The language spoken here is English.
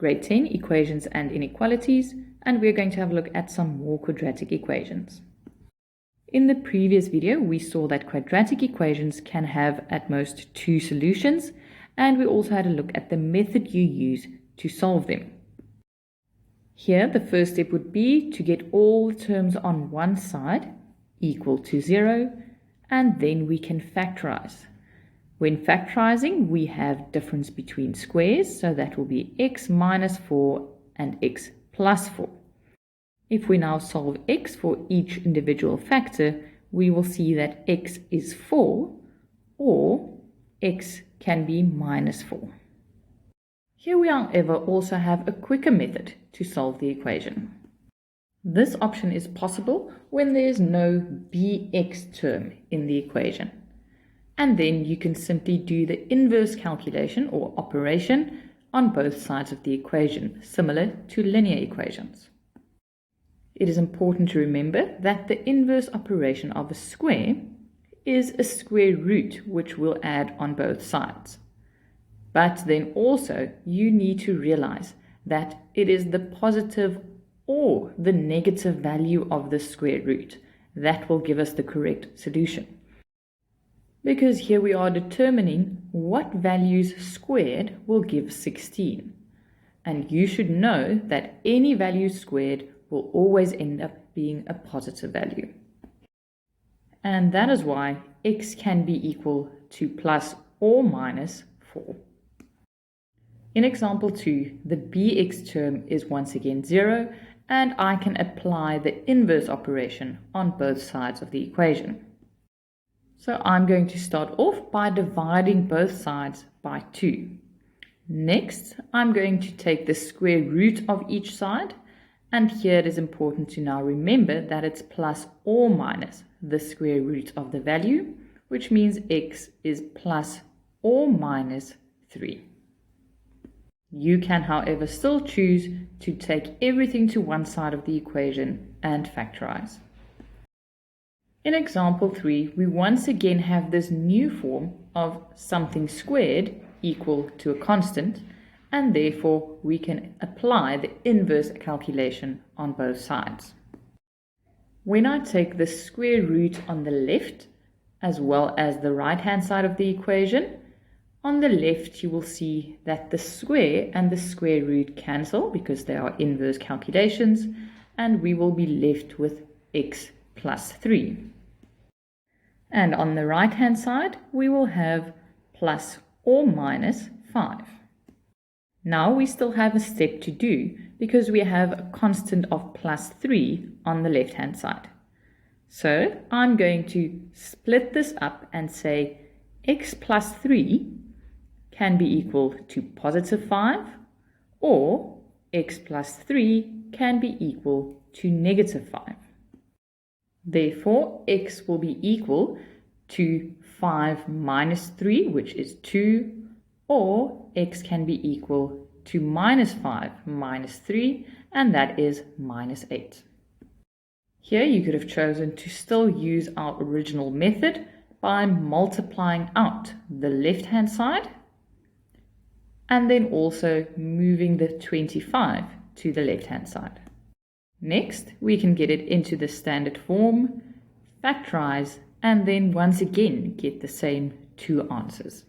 Grade 10, Equations and Inequalities, and we're going to have a look at some more quadratic equations. In the previous video, we saw that quadratic equations can have at most two solutions, and we also had a look at the method you use to solve them. Here, the first step would be to get all the terms on one side equal to 0, and then we can factorize. When factorizing, we have difference between squares, so that will be x minus 4 and x plus 4. If we now solve x for each individual factor, we will see that x is 4, or x can be minus 4. Here we, however, also have a quicker method to solve the equation. This option is possible when there is no bx term in the equation. And then you can simply do the inverse calculation or operation on both sides of the equation, similar to linear equations. It is important to remember that the inverse operation of a square is a square root, which we'll add on both sides. But then also you need to realize that it is the positive or the negative value of the square root that will give us the correct solution. Because here we are determining what values squared will give 16. And you should know that any value squared will always end up being a positive value. And that is why x can be equal to plus or minus 4. In example 2, the bx term is once again 0, and I can apply the inverse operation on both sides of the equation. So I'm going to start off by dividing both sides by 2. Next, I'm going to take the square root of each side, and here it is important to now remember that it's plus or minus the square root of the value, which means x is plus or minus 3. You can, however, still choose to take everything to one side of the equation and factorize. In example 3, we once again have this new form of something squared equal to a constant, and therefore we can apply the inverse calculation on both sides. When I take the square root on the left as well as the right-hand side of the equation, on the left you will see that the square and the square root cancel because they are inverse calculations, and we will be left with x plus 3. And on the right-hand side, we will have plus or minus 5. Now we still have a step to do because we have a constant of plus 3 on the left-hand side. So I'm going to split this up and say x plus 3 can be equal to positive 5, or x plus 3 can be equal to negative 5. Therefore, x will be equal to 5 minus 3, which is 2, or x can be equal to minus 5 minus 3, and that is minus 8. Here you could have chosen to still use our original method by multiplying out the left-hand side and then also moving the 25 to the left-hand side. Next, we can get it into the standard form, factorize, and then once again get the same two answers.